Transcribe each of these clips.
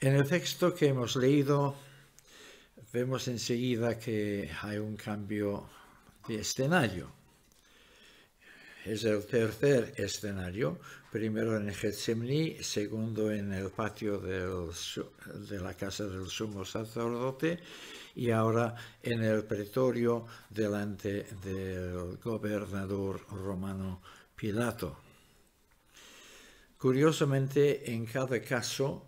En el texto que hemos leído vemos enseguida que hay un cambio de escenario. Es el tercer escenario, primero en Getsemaní, segundo en el patio de la casa del sumo sacerdote y ahora en el pretorio delante del gobernador romano Pilato. Curiosamente, en cada caso,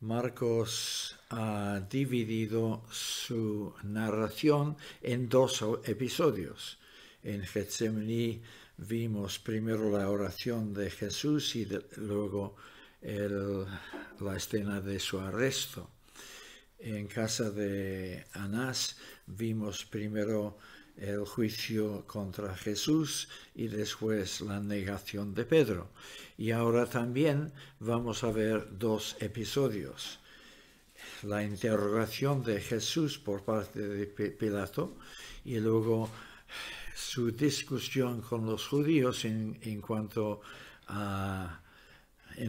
Marcos ha dividido su narración en dos episodios. En Getsemaní vimos primero la oración de Jesús y luego la escena de su arresto. En casa de Anás vimos primero el juicio contra Jesús y después la negación de Pedro. Y ahora también vamos a ver dos episodios. La interrogación de Jesús por parte de Pilato y luego su discusión con los judíos en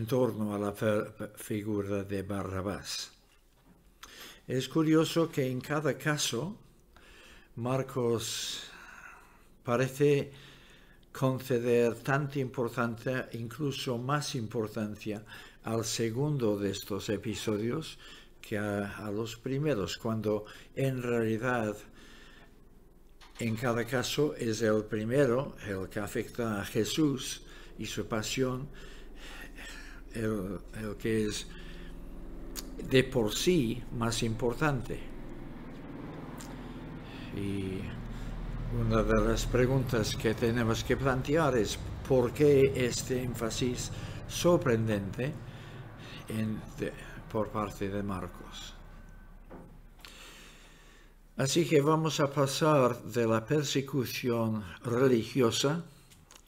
torno a la figura de Barrabás. Es curioso que en cada caso Marcos parece conceder tanta importancia, incluso más importancia, al segundo de estos episodios que a los primeros, cuando en realidad en cada caso es el primero, el que afecta a Jesús y su pasión, el que es de por sí más importante. Y una de las preguntas que tenemos que plantear es ¿por qué este énfasis sorprendente por parte de Marcos? Así que vamos a pasar de la persecución religiosa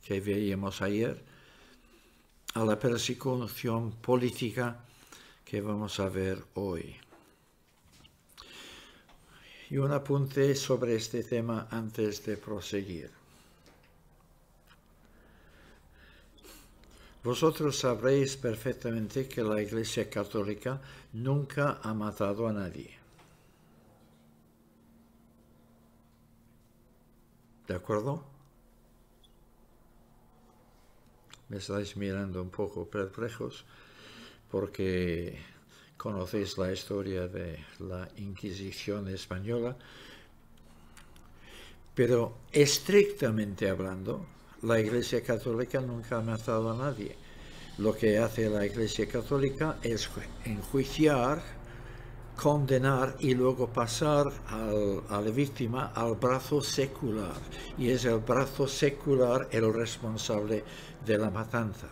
que veíamos ayer a la persecución política que vamos a ver hoy. Y un apunte sobre este tema antes de proseguir. Vosotros sabréis perfectamente que la Iglesia Católica nunca ha matado a nadie. ¿De acuerdo? Me estáis mirando un poco perplejos porque conocéis la historia de la Inquisición española, pero estrictamente hablando, la Iglesia Católica nunca ha matado a nadie. Lo que hace la Iglesia Católica es enjuiciar, condenar y luego pasar a la víctima al brazo secular. Y es el brazo secular el responsable de la matanza.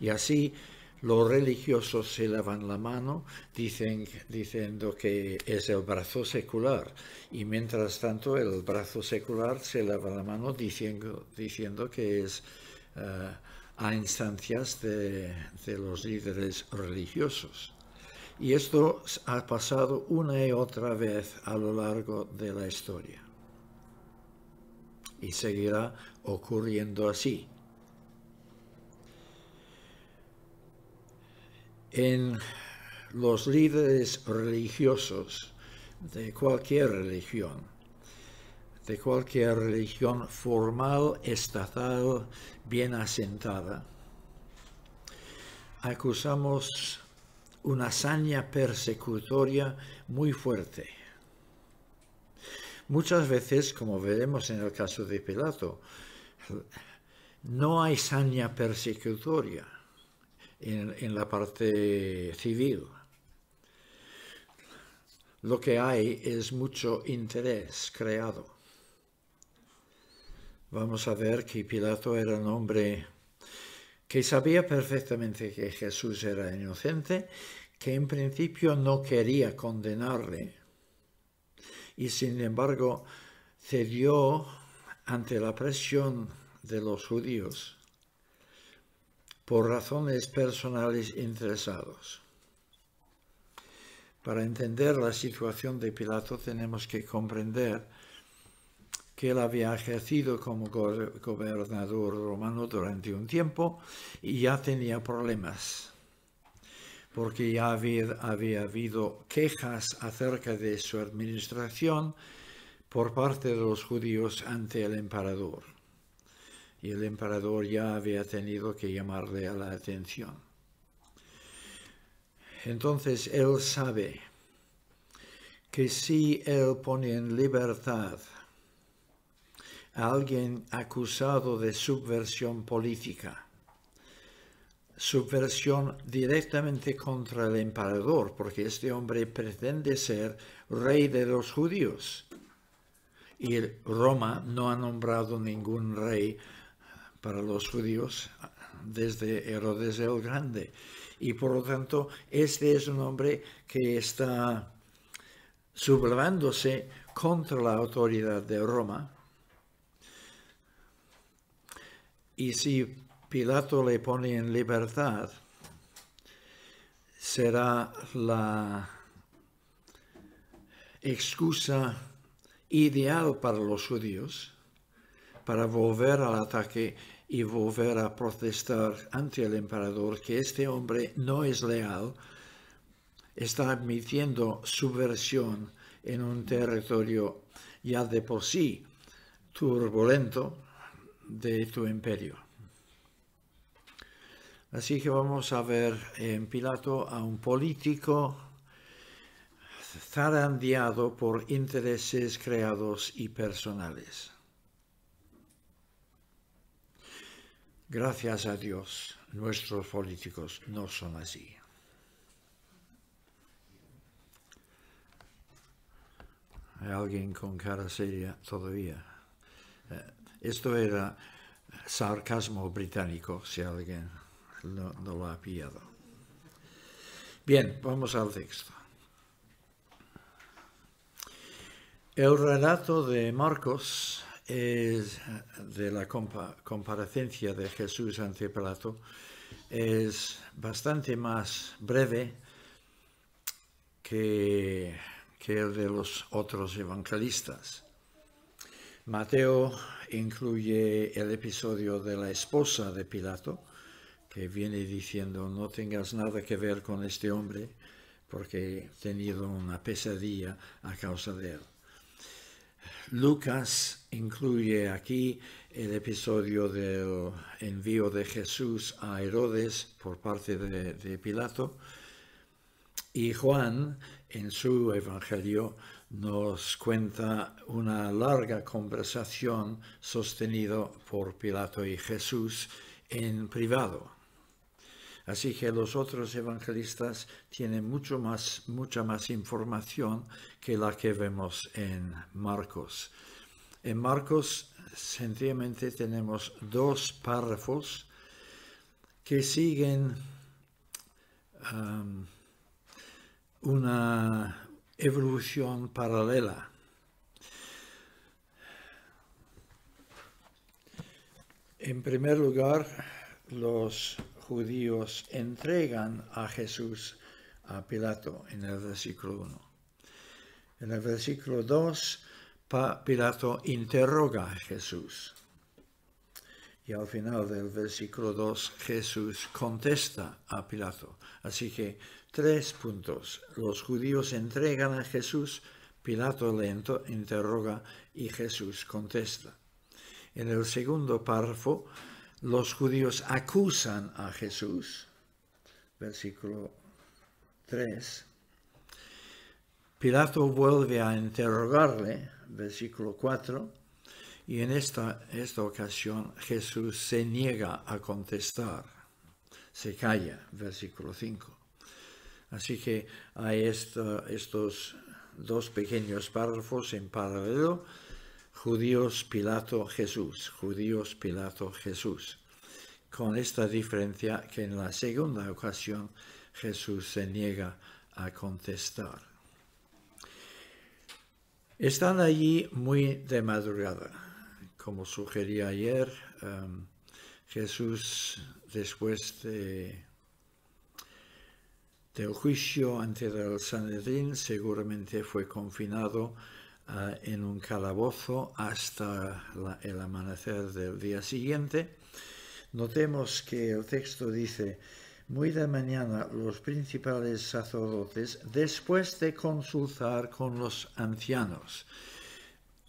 Y así los religiosos se lavan la mano diciendo que es el brazo secular. Y mientras tanto el brazo secular se lava la mano diciendo que es a instancias de los líderes religiosos. Y esto ha pasado una y otra vez a lo largo de la historia. Y seguirá ocurriendo así. En los líderes religiosos de cualquier religión formal, estatal, bien asentada, acusamos una hazaña persecutoria muy fuerte. Muchas veces, como veremos en el caso de Pilato, no hay hazaña persecutoria en la parte civil. Lo que hay es mucho interés creado. Vamos a ver que Pilato era un hombre que sabía perfectamente que Jesús era inocente, que en principio no quería condenarle, y sin embargo cedió ante la presión de los judíos por razones personales interesados. Para entender la situación de Pilato tenemos que comprender que él había ejercido como gobernador romano durante un tiempo y ya tenía problemas. porque ya había habido quejas acerca de su administración por parte de los judíos ante el emperador. Y el emperador ya había tenido que llamarle a la atención. Entonces él sabe que si él pone en libertad a alguien acusado de subversión política, subversión directamente contra el emperador, porque este hombre pretende ser rey de los judíos, y Roma no ha nombrado ningún rey para los judíos desde Herodes el Grande. Y por lo tanto, este es un hombre que está sublevándose contra la autoridad de Roma. Y si Pilato le pone en libertad, será la excusa ideal para los judíos para volver al ataque y volver a protestar ante el emperador que este hombre no es leal, está admitiendo subversión en un territorio ya de por sí turbulento de tu imperio. Así que vamos a ver en Pilato a un político zarandeado por intereses creados y personales. Gracias a Dios, nuestros políticos no son así. Hay alguien con cara seria todavía. Esto era sarcasmo británico, si alguien no lo ha pillado. Bien, vamos al texto. El relato de Marcos es de la comparecencia de Jesús ante Pilato, es bastante más breve que el de los otros evangelistas. Mateo incluye el episodio de la esposa de Pilato, que viene diciendo: no tengas nada que ver con este hombre, porque he tenido una pesadilla a causa de él. Lucas incluye aquí el episodio del envío de Jesús a Herodes por parte de Pilato, y Juan, en su evangelio, nos cuenta una larga conversación sostenida por Pilato y Jesús en privado. Así que los otros evangelistas tienen mucha más información que la que vemos en Marcos. En Marcos, sencillamente, tenemos dos párrafos que siguen una evolución paralela. En primer lugar, los judíos entregan a Jesús a Pilato en el versículo 1. En el versículo 2, Pilato interroga a Jesús. Y al final del versículo 2, Jesús contesta a Pilato. Así que 3 puntos. Los judíos entregan a Jesús, Pilato le interroga y Jesús contesta. En el segundo párrafo, los judíos acusan a Jesús, versículo 3. Pilato vuelve a interrogarle, versículo 4, y en esta ocasión Jesús se niega a contestar, se calla, versículo 5. Así que hay estos dos pequeños párrafos en paralelo: judíos, Pilato, Jesús, judíos, Pilato, Jesús. Con esta diferencia que en la segunda ocasión Jesús se niega a contestar. Están allí muy de madrugada. Como sugerí ayer, Jesús, después del juicio ante el Sanedrín, seguramente fue confinado en un calabozo hasta el amanecer del día siguiente. Notemos que el texto dice: muy de mañana los principales sacerdotes, después de consultar con los ancianos.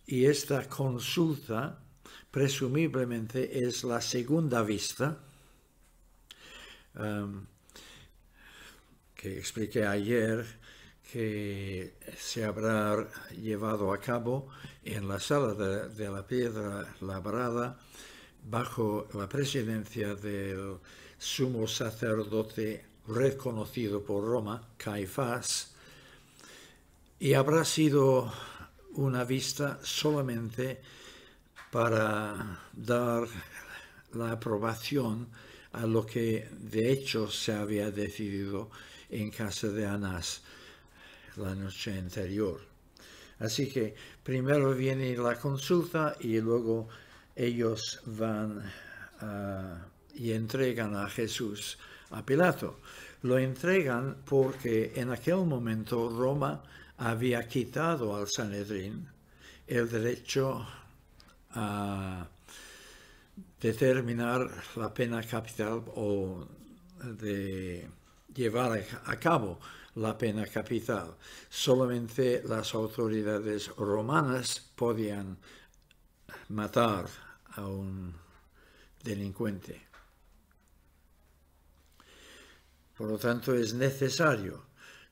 Y esta consulta presumiblemente es la segunda vista que expliqué ayer, que se habrá llevado a cabo en la sala de la piedra labrada bajo la presidencia del sumo sacerdote reconocido por Roma, Caifás, y habrá sido una vista solamente para dar la aprobación a lo que de hecho se había decidido en casa de Anás la noche anterior. Así que primero viene la consulta y luego ellos van y entregan a Jesús a Pilato. Lo entregan porque en aquel momento Roma había quitado al Sanedrín el derecho a determinar la pena capital o de llevar a cabo la pena capital. Solamente las autoridades romanas podían matar a un delincuente. Por lo tanto, es necesario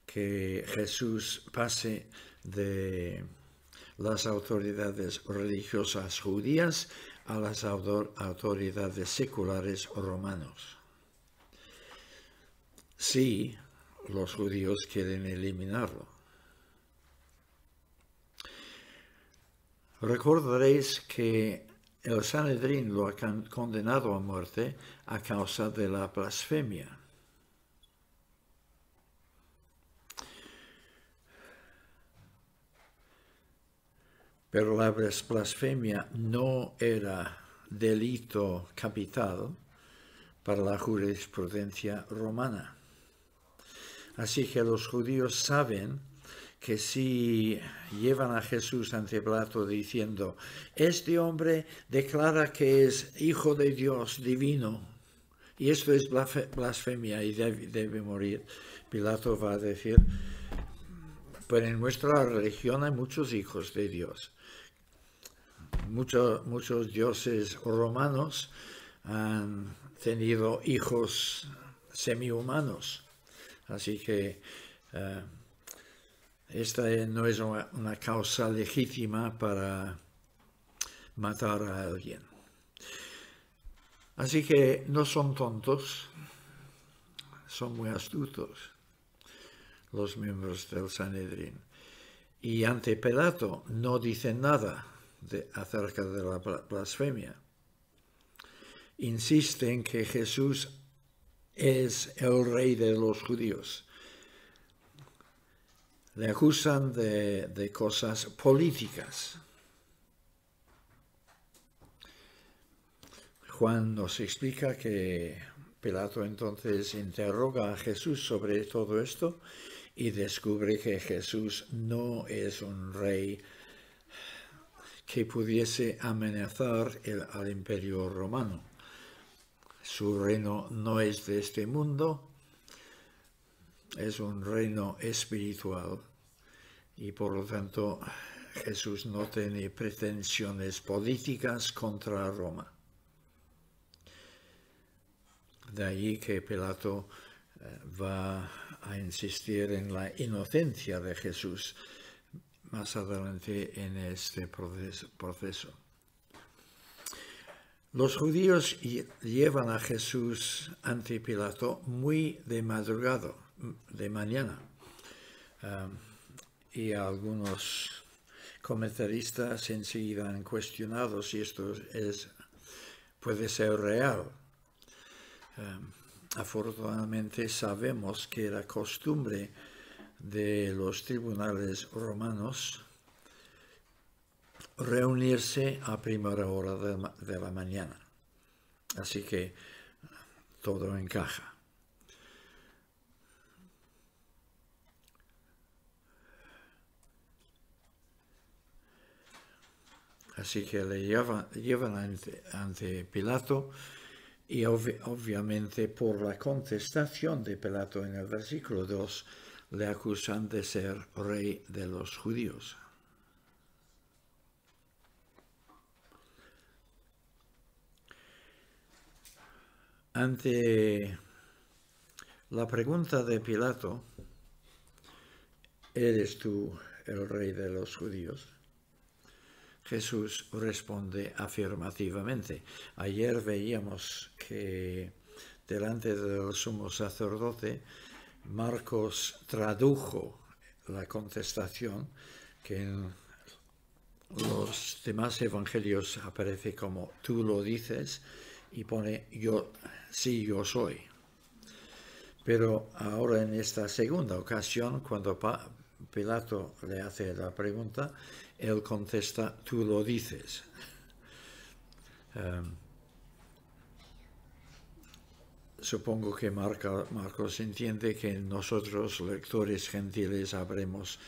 que Jesús pase de las autoridades religiosas judías a las autoridades seculares romanos. Sí, los judíos quieren eliminarlo. Recordaréis que el Sanedrín lo ha condenado a muerte a causa de la blasfemia. Pero la blasfemia no era delito capital para la jurisprudencia romana. Así que los judíos saben que si llevan a Jesús ante Pilato diciendo, este hombre declara que es hijo de Dios divino, y esto es blasfemia y debe morir, Pilato va a decir, pues en nuestra religión hay muchos hijos de Dios. Muchos dioses romanos han tenido hijos semihumanos. Así que esta no es una causa legítima para matar a alguien. Así que no son tontos, son muy astutos los miembros del Sanedrín. Y ante Pilato no dicen nada acerca de la blasfemia. Insisten que Jesús es el rey de los judíos. Le acusan de cosas políticas. Juan nos explica que Pilato entonces interroga a Jesús sobre todo esto y descubre que Jesús no es un rey que pudiese amenazar al imperio romano. Su reino no es de este mundo, es un reino espiritual y por lo tanto Jesús no tiene pretensiones políticas contra Roma. De allí que Pilato va a insistir en la inocencia de Jesús más adelante en este proceso. Los judíos llevan a Jesús ante Pilato muy de madrugada, de mañana. Y algunos comentaristas enseguida han cuestionado si esto puede ser real. Afortunadamente sabemos que era costumbre de los tribunales romanos reunirse a primera hora de la mañana. Así que todo encaja. Así que le llevan ante Pilato Y obviamente por la contestación de Pilato en el versículo 2, le acusan de ser rey de los judíos. Ante la pregunta de Pilato, ¿eres tú el rey de los judíos?, Jesús responde afirmativamente. Ayer veíamos que delante del sumo sacerdote, Marcos tradujo la contestación, que en los demás evangelios aparece como tú lo dices, y pone yo, sí, yo soy. Pero ahora en esta segunda ocasión, cuando Pilato le hace la pregunta, él contesta, tú lo dices. Supongo que Marcos entiende que nosotros, lectores gentiles, habremos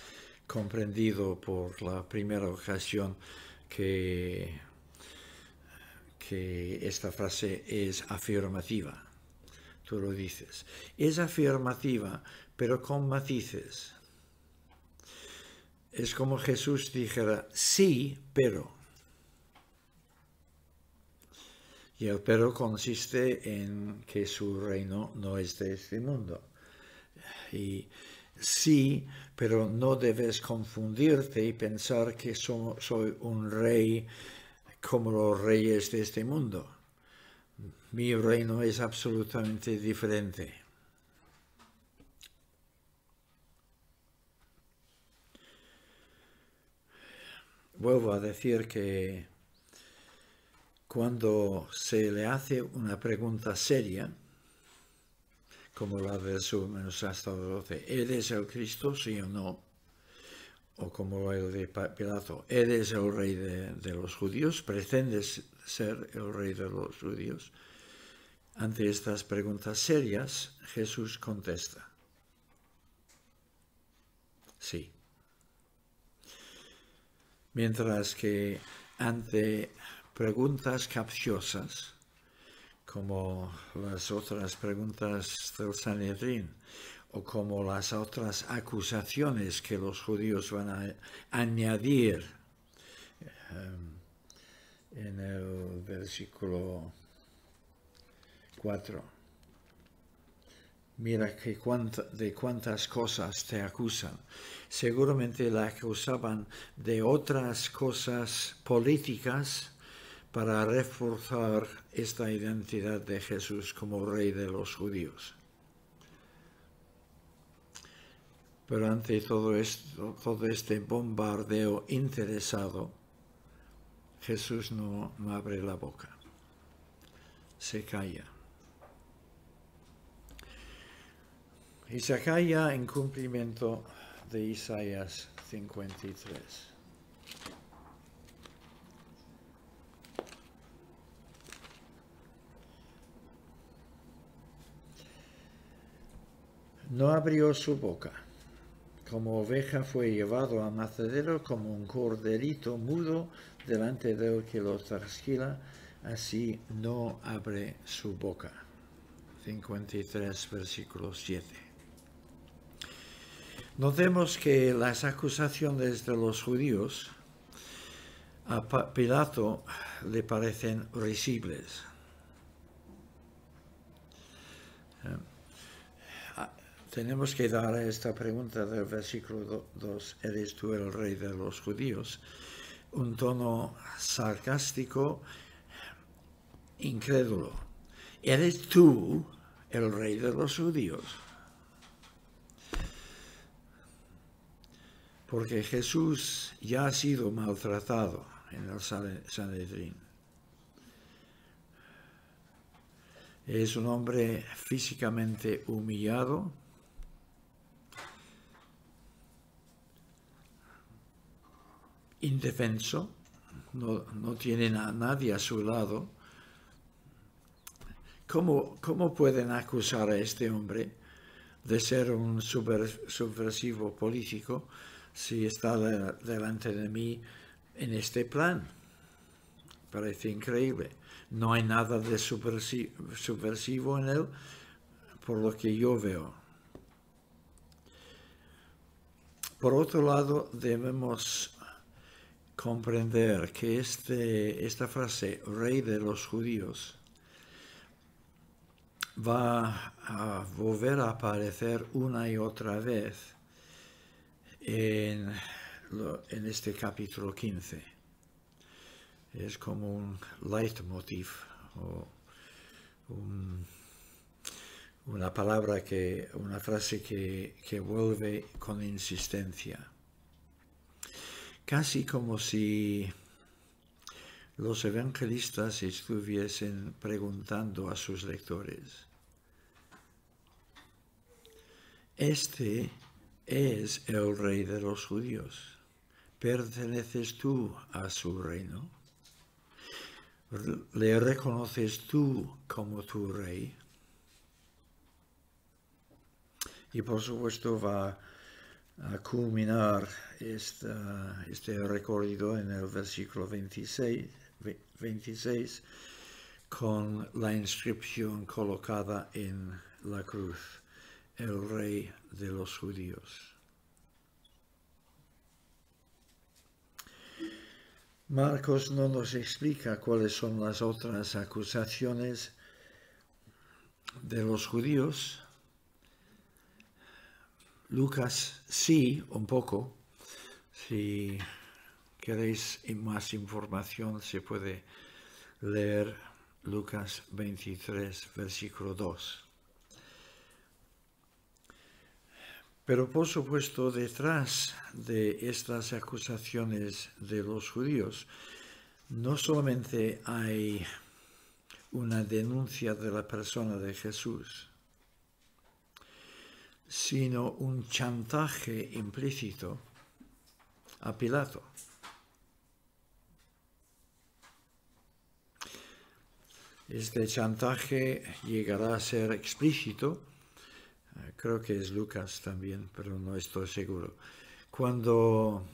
comprendido por la primera ocasión que esta frase es afirmativa. Tú lo dices. Es afirmativa, pero con matices. Es como Jesús dijera, sí, pero. Y el pero consiste en que su reino no es de este mundo. Y sí, pero no debes confundirte y pensar que soy un rey como los reyes de este mundo. Mi reino es absolutamente diferente. Vuelvo a decir que cuando se le hace una pregunta seria, como la del sumo sacerdote, ¿eres el Cristo, sí o no? O como el de Pilato, ¿eres el rey de los judíos? ¿Pretendes ser el rey de los judíos? Ante estas preguntas serias, Jesús contesta, sí. Mientras que ante preguntas capciosas, como las otras preguntas del Sanedrín, o como las otras acusaciones que los judíos van a añadir en el versículo 4. Mira que de cuántas cosas te acusan. Seguramente la acusaban de otras cosas políticas para reforzar esta identidad de Jesús como rey de los judíos. Pero ante todo este bombardeo interesado, Jesús no abre la boca, se calla. Y se calla en cumplimiento de Isaías 53. No abrió su boca. Como oveja fue llevado al matadero, como un corderito mudo delante del que lo trasquila, así no abre su boca. 53, versículo 7. Notemos que las acusaciones de los judíos a Pilato le parecen risibles. Tenemos que dar a esta pregunta del versículo 2, ¿eres tú el rey de los judíos?, un tono sarcástico, incrédulo. ¿Eres tú el rey de los judíos? Porque Jesús ya ha sido maltratado en el Sanedrín. Es un hombre físicamente humillado, indefenso, no tiene a nadie a su lado. ¿Cómo pueden acusar a este hombre de ser un subversivo político si está delante de mí en este plan? parece increíble. No hay nada de subversivo en él, por lo que yo veo. Por otro lado, debemos comprender que esta frase, Rey de los Judíos, va a volver a aparecer una y otra vez en este capítulo 15. Es como un leitmotiv, o una frase que vuelve con insistencia. Casi como si los evangelistas estuviesen preguntando a sus lectores: este es el Rey de los Judíos. ¿Perteneces tú a su reino? ¿Le reconoces tú como tu Rey? Y por supuesto va a culminar este recorrido en el versículo 26 con la inscripción colocada en la cruz: el Rey de los Judíos. Marcos no nos explica cuáles son las otras acusaciones de los judíos. Lucas sí, un poco. Si queréis más información, se puede leer Lucas 23, versículo 2. Pero por supuesto, detrás de estas acusaciones de los judíos, no solamente hay una denuncia de la persona de Jesús, sino un chantaje implícito a Pilato. Este chantaje llegará a ser explícito, creo que es Lucas también, pero no estoy seguro, cuando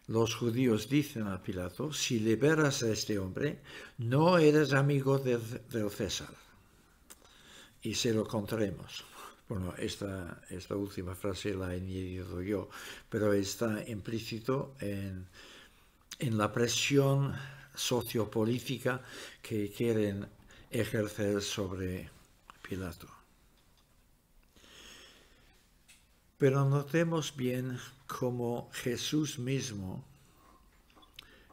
los judíos dicen a Pilato: si liberas a este hombre, no eres amigo del César, y se lo contaremos. Bueno, esta última frase la he añadido yo, pero está implícito en la presión sociopolítica que quieren ejercer sobre Pilato. Pero notemos bien cómo Jesús mismo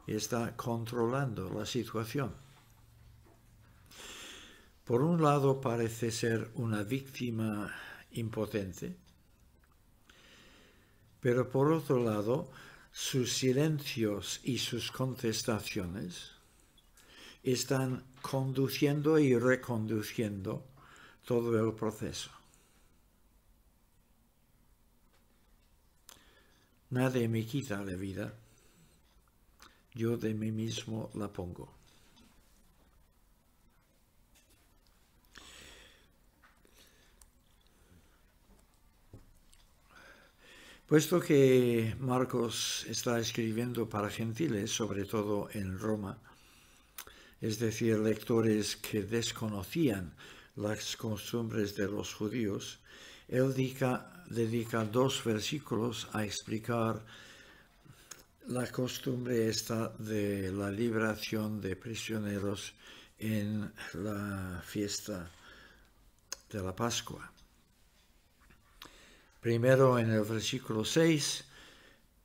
está controlando la situación. Por un lado parece ser una víctima impotente, pero por otro lado sus silencios y sus contestaciones están conduciendo y reconduciendo todo el proceso. Nadie me quita la vida, yo de mí mismo la pongo. Puesto que Marcos está escribiendo para gentiles, sobre todo en Roma, es decir, lectores que desconocían las costumbres de los judíos, él dedica 2 versículos a explicar la costumbre esta de la liberación de prisioneros en la fiesta de la Pascua. Primero, en el versículo 6,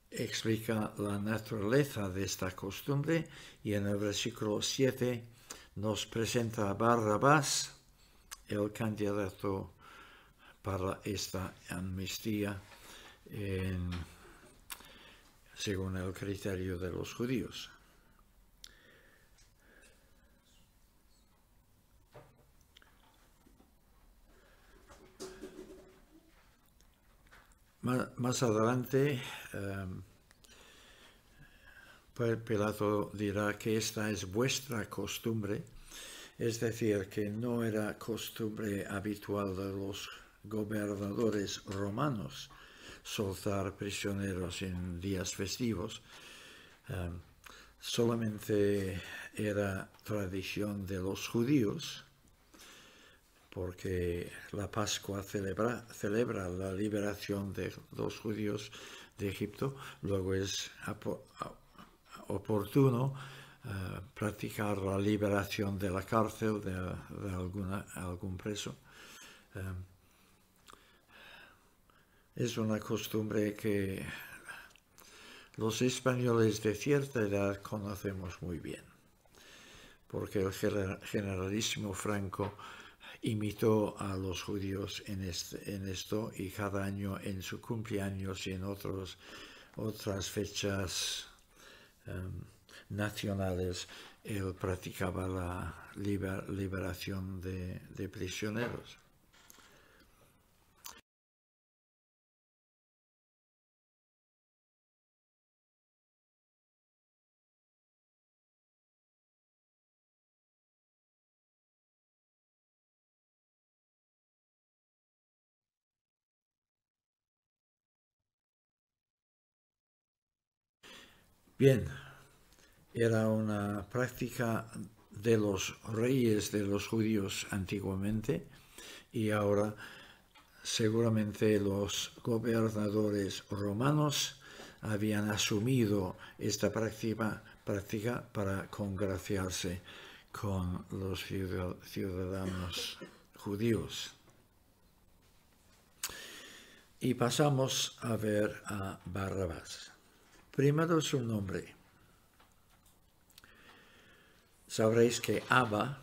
explica la naturaleza de esta costumbre, y en el versículo 7 nos presenta a Barrabás, el candidato para esta amnistía según el criterio de los judíos. Más adelante, Pilato dirá que esta es vuestra costumbre, es decir, que no era costumbre habitual de los gobernadores romanos soltar prisioneros en días festivos. solamente era tradición de los judíos, porque la Pascua celebra la liberación de los judíos de Egipto. Luego es oportuno practicar la liberación de la cárcel de algún preso. Es una costumbre que los españoles de cierta edad conocemos muy bien, porque el generalísimo Franco imitó a los judíos en esto, y cada año en su cumpleaños y en otras fechas nacionales él practicaba la liberación de prisioneros. Bien, era una práctica de los reyes de los judíos antiguamente, y ahora seguramente los gobernadores romanos habían asumido esta práctica para congraciarse con los ciudadanos judíos. Y pasamos a ver a Barrabás. Primero su nombre. Sabréis que Abba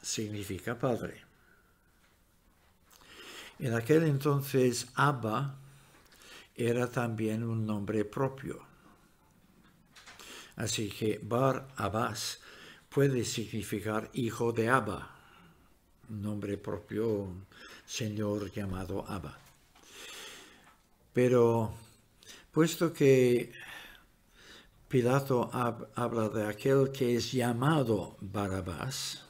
significa padre. En aquel entonces Abba era también un nombre propio. Así que Bar-Abás puede significar hijo de Abba, un nombre propio, un señor llamado Abba. Pero puesto que Pilato habla de aquel que es llamado Barrabás,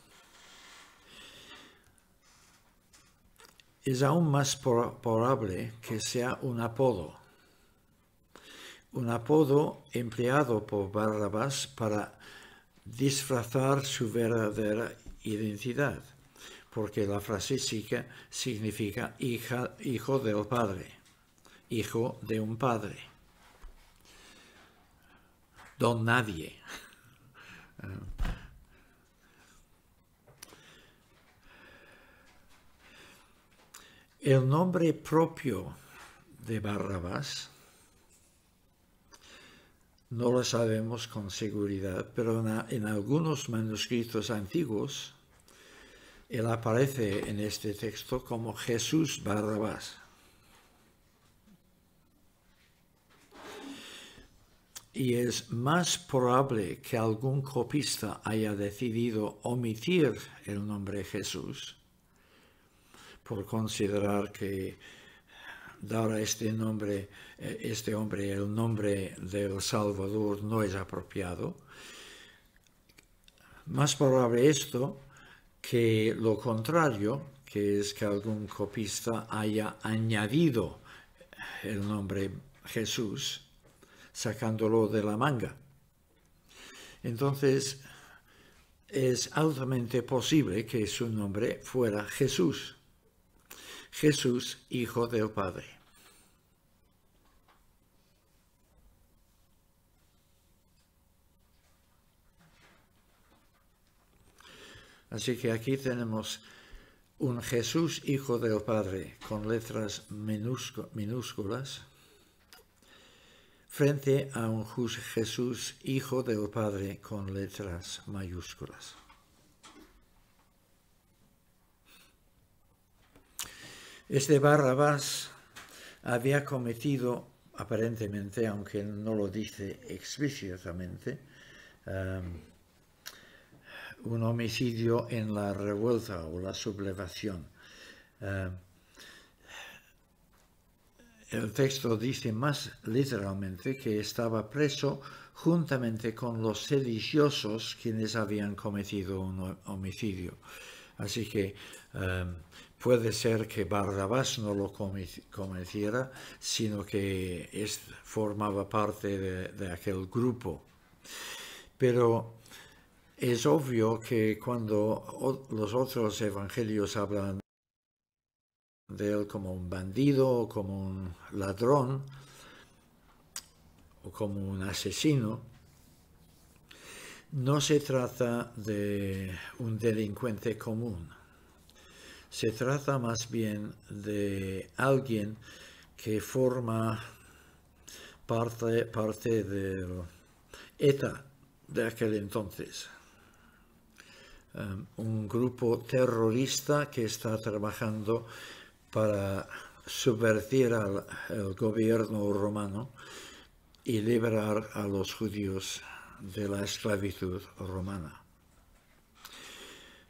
es aún más probable que sea un apodo empleado por Barrabás para disfrazar su verdadera identidad, porque la frase significa hijo del padre, hijo de un padre, don nadie. El nombre propio de Barrabás no lo sabemos con seguridad, pero en algunos manuscritos antiguos él aparece en este texto como Jesús Barrabás. Y es más probable que algún copista haya decidido omitir el nombre Jesús por considerar que dar a este hombre el nombre del Salvador no es apropiado. Más probable esto que lo contrario, que es que algún copista haya añadido el nombre Jesús, sacándolo de la manga. Entonces, es altamente posible que su nombre fuera Jesús. Jesús, hijo del Padre. Así que aquí tenemos un Jesús, hijo del Padre, con letras minúsculas, frente a un Jesús, hijo del Padre, con letras mayúsculas. Este Barrabás había cometido, aparentemente, aunque no lo dice explícitamente, un homicidio en la revuelta o la sublevación. El texto dice más literalmente que estaba preso juntamente con los sediciosos quienes habían cometido un homicidio. Así que puede ser que Barrabás no lo cometiera, sino que formaba parte de aquel grupo. Pero es obvio que cuando los otros evangelios hablan de él como un bandido, como un ladrón o como un asesino, no se trata de un delincuente común. Se trata más bien de alguien que forma parte del ETA de aquel entonces. Un grupo terrorista que está trabajando para subvertir el gobierno romano y liberar a los judíos de la esclavitud romana.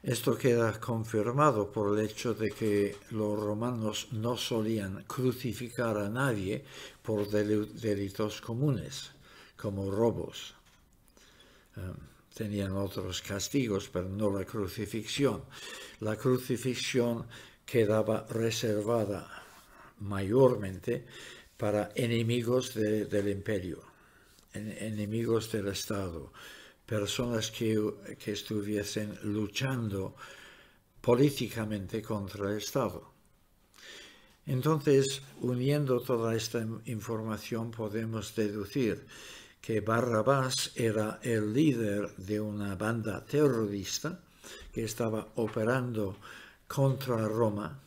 Esto queda confirmado por el hecho de que los romanos no solían crucificar a nadie por delitos comunes, como robos. Tenían otros castigos, pero no la crucifixión. La crucifixión quedaba reservada mayormente para enemigos del imperio, enemigos del Estado, personas que estuviesen luchando políticamente contra el Estado. Entonces, uniendo toda esta información, podemos deducir que Barrabás era el líder de una banda terrorista que estaba operando contra Roma.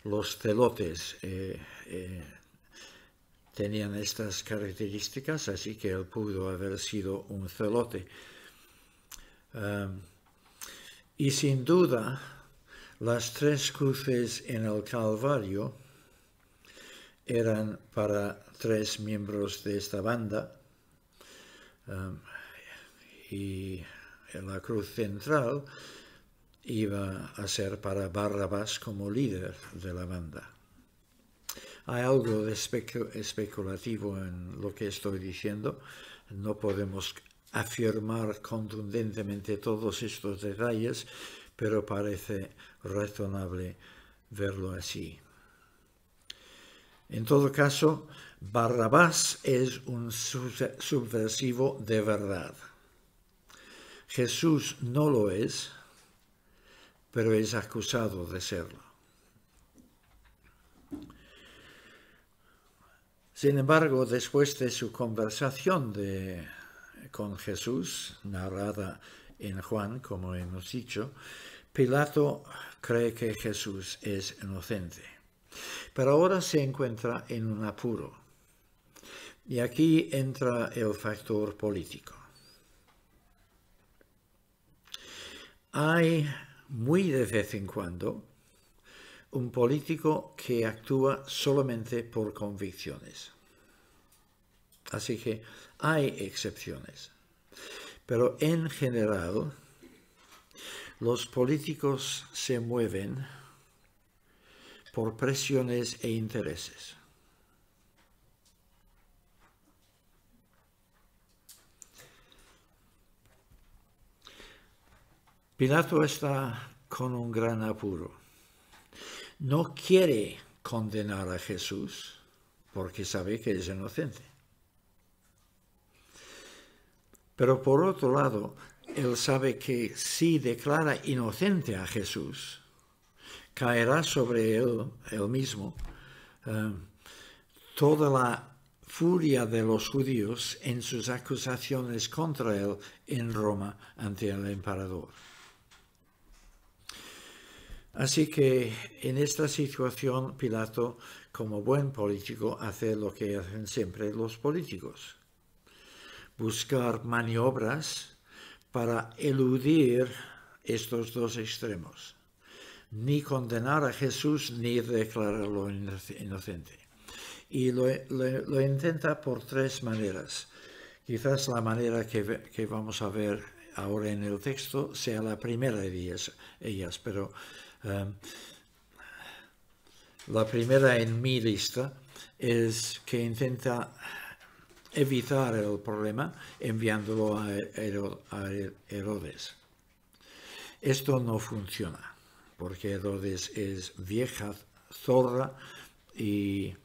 Los celotes tenían estas características, así que él pudo haber sido un celote. Y sin duda, las 3 cruces en el Calvario eran para 3 miembros de esta banda, y la cruz central iba a ser para Barrabás como líder de la banda. Hay algo de especulativo en lo que estoy diciendo. No podemos afirmar contundentemente todos estos detalles, pero parece razonable verlo así. En todo caso, Barrabás es un subversivo de verdad. Jesús no lo es, pero es acusado de serlo. Sin embargo, después de su conversación con Jesús, narrada en Juan, como hemos dicho, Pilato cree que Jesús es inocente. Pero ahora se encuentra en un apuro. Y aquí entra el factor político. Hay muy de vez en cuando un político que actúa solamente por convicciones. Así que hay excepciones. Pero en general, los políticos se mueven por presiones e intereses. Pilato está con un gran apuro. No quiere condenar a Jesús porque sabe que es inocente. Pero por otro lado, él sabe que si declara inocente a Jesús, caerá sobre él mismo toda la furia de los judíos en sus acusaciones contra él en Roma ante el emperador. Así que en esta situación Pilato, como buen político, hace lo que hacen siempre los políticos: buscar maniobras para eludir estos dos extremos, ni condenar a Jesús ni declararlo inocente. Y lo intenta por 3 maneras. Quizás la manera que vamos a ver ahora en el texto sea la primera de ellas, pero la primera en mi lista es que intenta evitar el problema enviándolo a Herodes. Esto no funciona, porque Herodes es vieja zorra y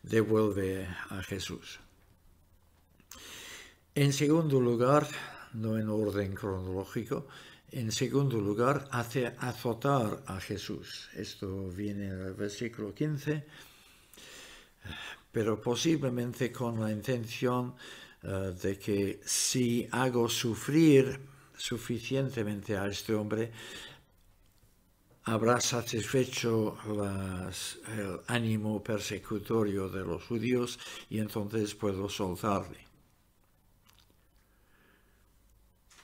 devuelve a Jesús. En segundo lugar, no en orden cronológico, en segundo lugar, hace azotar a Jesús. Esto viene en el versículo 15, pero posiblemente con la intención de que si hago sufrir suficientemente a este hombre, habrá satisfecho el ánimo persecutorio de los judíos y entonces puedo soltarle.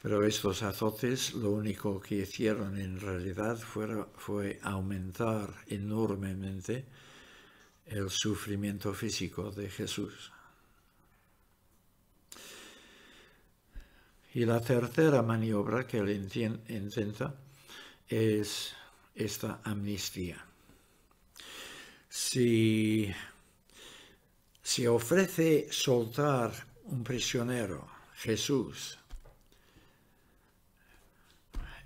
Pero estos azotes lo único que hicieron en realidad fue aumentar enormemente el sufrimiento físico de Jesús. Y la tercera maniobra que él intenta es esta amnistía. Si ofrece soltar un prisionero, Jesús,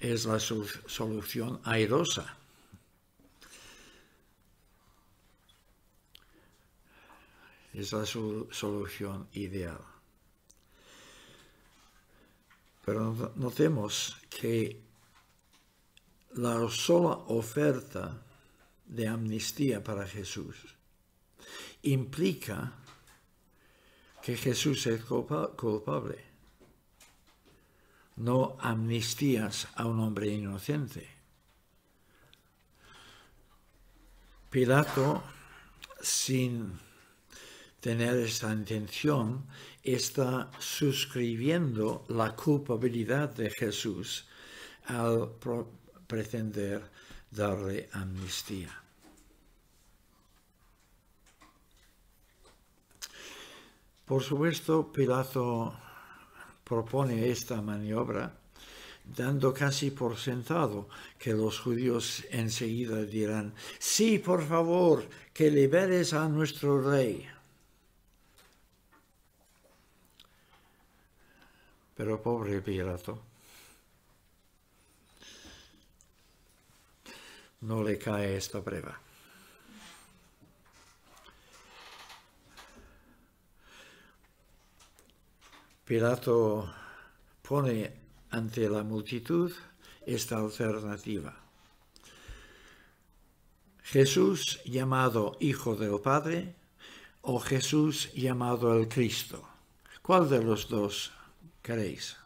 es la solución airosa. Es la solución ideal. Pero notemos que la sola oferta de amnistía para Jesús implica que Jesús es culpable. No amnistías a un hombre inocente. Pilato, sin tener esta intención, está suscribiendo la culpabilidad de Jesús al pretender darle amnistía. Por supuesto, Pilato propone esta maniobra dando casi por sentado que los judíos enseguida dirán: sí, por favor, que liberes a nuestro rey. Pero pobre Pilato, no le cae esta prueba. Pilato pone ante la multitud esta alternativa. Jesús llamado Hijo del Padre o Jesús llamado el Cristo. ¿Cuál de los dos queréis?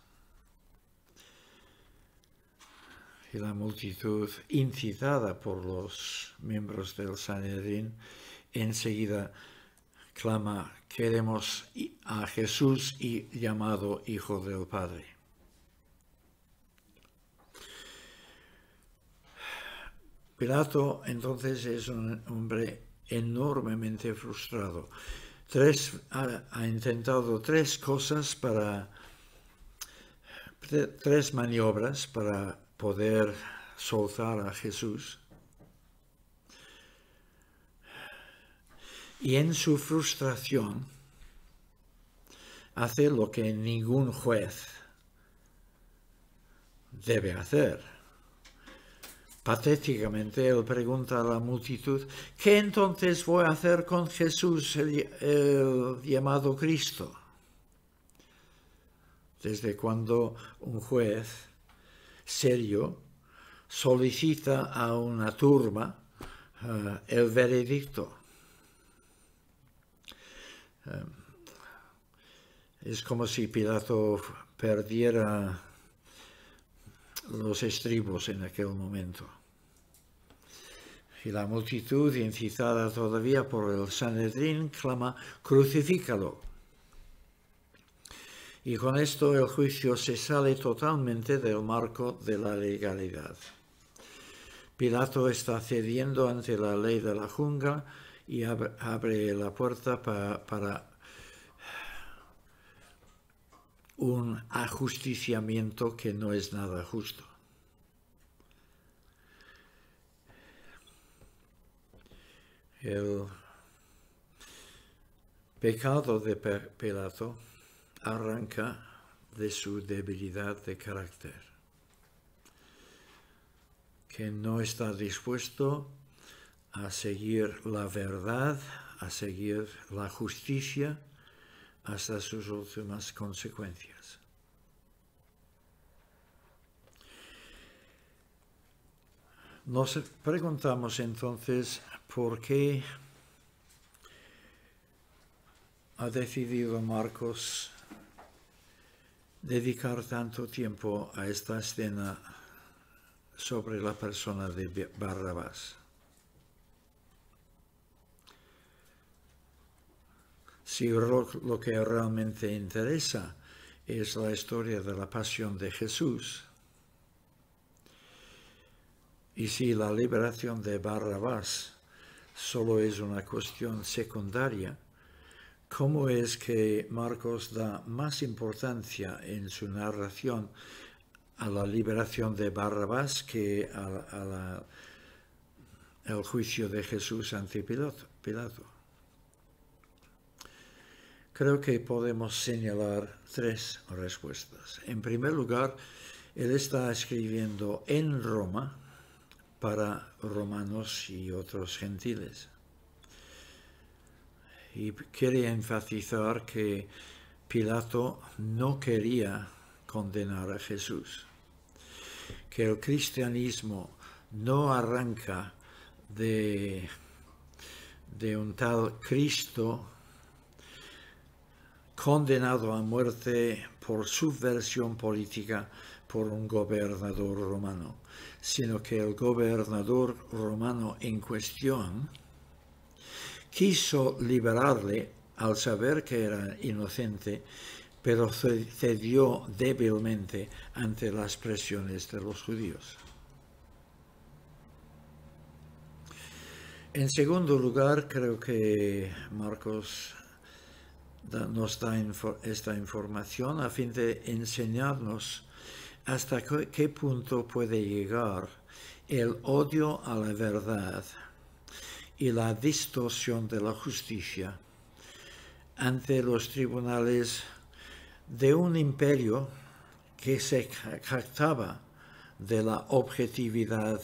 Y la multitud, incitada por los miembros del Sanedrín, enseguida clama: queremos a Jesús llamado Hijo del Padre. Pilato entonces es un hombre enormemente frustrado. Ha intentado tres maniobras para poder soltar a Jesús. Y en su frustración hace lo que ningún juez debe hacer. Patéticamente él pregunta a la multitud: ¿qué entonces voy a hacer con Jesús, el llamado Cristo? Desde cuando un juez serio solicita a una turba el veredicto. Es como si Pilato perdiera los estribos en aquel momento. Y la multitud, incitada todavía por el Sanedrín, clama: crucifícalo. Y con esto el juicio se sale totalmente del marco de la legalidad. Pilato está cediendo ante la ley de la jungla y abre la puerta para un ajusticiamiento que no es nada justo. El pecado de Pilato arranca de su debilidad de carácter, que no está dispuesto a seguir la verdad, a seguir la justicia, hasta sus últimas consecuencias. Nos preguntamos entonces por qué ha decidido Marcos dedicar tanto tiempo a esta escena sobre la persona de Barrabás. Si lo que realmente interesa es la historia de la pasión de Jesús, y si la liberación de Barrabás solo es una cuestión secundaria, ¿cómo es que Marcos da más importancia en su narración a la liberación de Barrabás que al juicio de Jesús ante Pilato? Creo que podemos señalar tres respuestas. En primer lugar, él está escribiendo en Roma para romanos y otros gentiles. Y quiere enfatizar que Pilato no quería condenar a Jesús, que el cristianismo no arranca de un tal Cristo condenado a muerte por subversión política por un gobernador romano, sino que el gobernador romano en cuestión quiso liberarle al saber que era inocente, pero cedió débilmente ante las presiones de los judíos. En segundo lugar, creo que Marcos nos da esta información a fin de enseñarnos hasta qué punto puede llegar el odio a la verdad y la distorsión de la justicia ante los tribunales de un imperio que se jactaba de la objetividad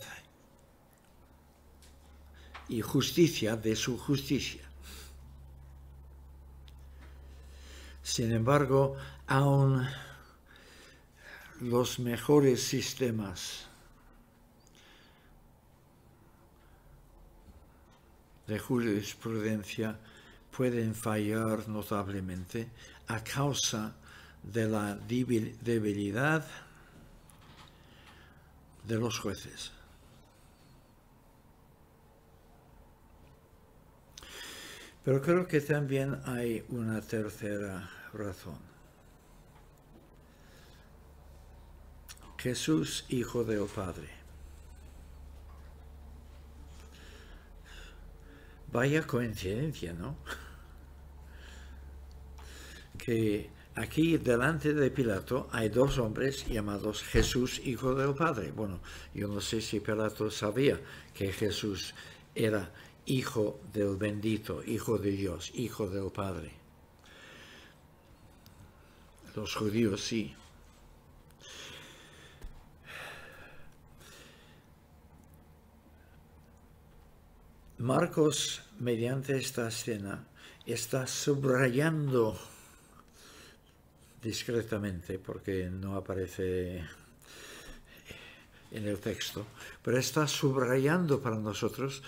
y justicia de su justicia. Sin embargo, aun los mejores sistemas de jurisprudencia pueden fallar notablemente a causa de la debilidad de los jueces. Pero creo que también hay una tercera razón. Jesús, Hijo del Padre. Vaya coincidencia, ¿no? Que aquí delante de Pilato hay dos hombres llamados Jesús, Hijo del Padre. Bueno, yo no sé si Pilato sabía que Jesús era Hijo del bendito, Hijo de Dios, Hijo del Padre. Los judíos sí. Marcos, mediante esta escena, está subrayando discretamente, porque no aparece en el texto, pero está subrayando para nosotros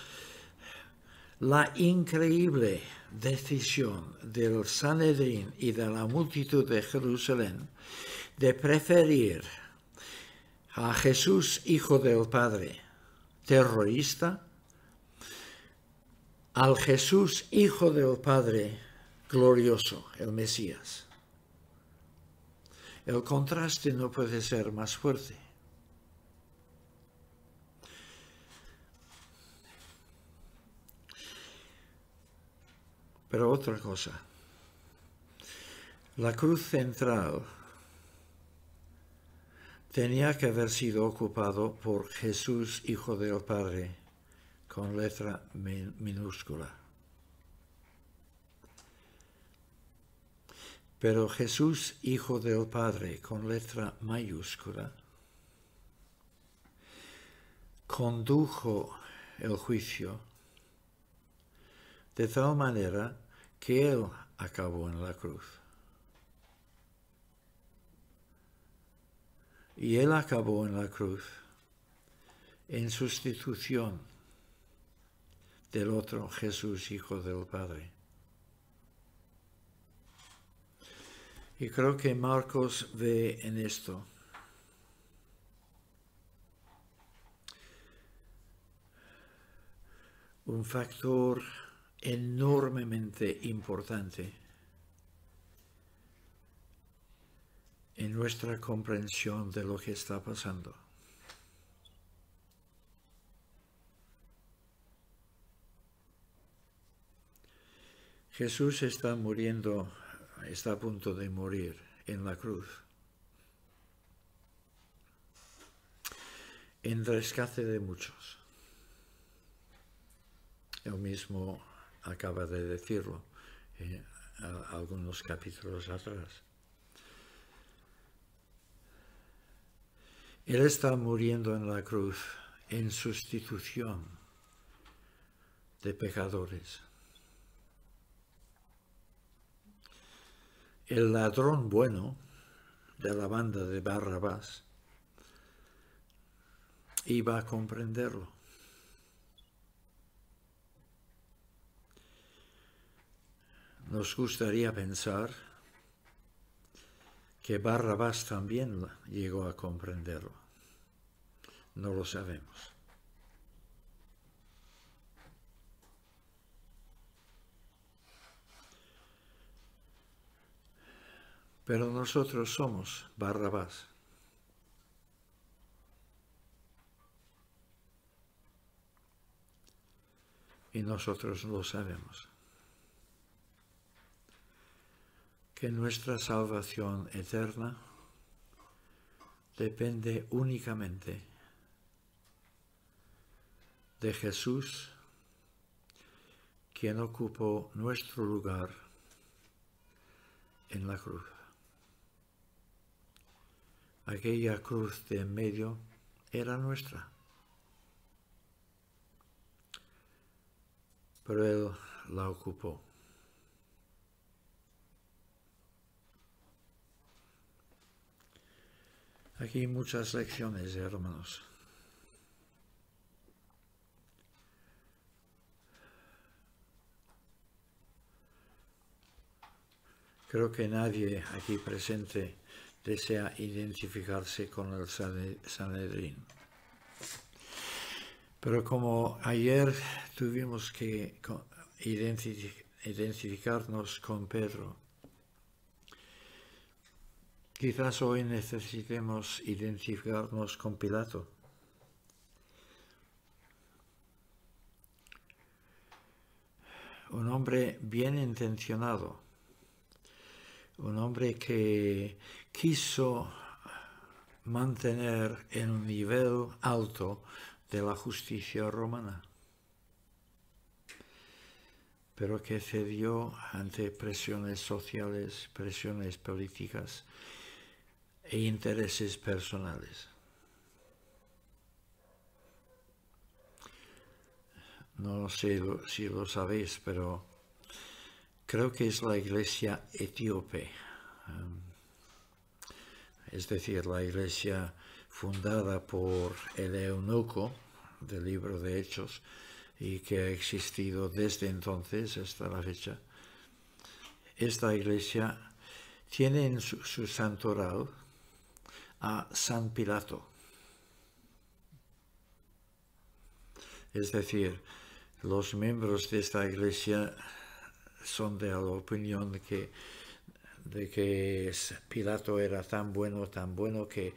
la increíble decisión del Sanedrín y de la multitud de Jerusalén de preferir a Jesús, Hijo del Padre, terrorista, al Jesús, Hijo del Padre, glorioso, el Mesías. El contraste no puede ser más fuerte. Pero otra cosa, la cruz central tenía que haber sido ocupado por Jesús, Hijo del Padre, con letra minúscula. Pero Jesús, Hijo del Padre, con letra mayúscula, condujo el juicio de tal manera que Él acabó en la cruz. Y Él acabó en la cruz en sustitución del otro Jesús, Hijo del Padre. Y creo que Marcos ve en esto un factor enormemente importante en nuestra comprensión de lo que está pasando. Jesús está muriendo, está a punto de morir en la cruz, en rescate de muchos. Él mismo acaba de decirlo algunos capítulos atrás. Él está muriendo en la cruz en sustitución de pecadores. El ladrón bueno de la banda de Barrabás iba a comprenderlo. Nos gustaría pensar que Barrabás también llegó a comprenderlo. No lo sabemos. Pero nosotros somos Barrabás. Y nosotros lo sabemos. Que nuestra salvación eterna depende únicamente de Jesús, quien ocupó nuestro lugar en la cruz. Aquella cruz de en medio era nuestra, pero Él la ocupó. Aquí hay muchas lecciones, hermanos. Creo que nadie aquí presente desea identificarse con el Sanedrín. Pero como ayer tuvimos que identificarnos con Pedro, quizás hoy necesitemos identificarnos con Pilato. Un hombre bien intencionado, un hombre que quiso mantener en un nivel alto de la justicia romana, pero que cedió ante presiones sociales, presiones políticas e intereses personales. No sé si lo sabéis, pero creo que es la iglesia etíope, es decir, la iglesia fundada por el eunuco del libro de Hechos y que ha existido desde entonces hasta la fecha. Esta iglesia tiene en su santoral a San Pilato. Es decir, los miembros de esta iglesia son de la opinión de que Pilato era tan bueno que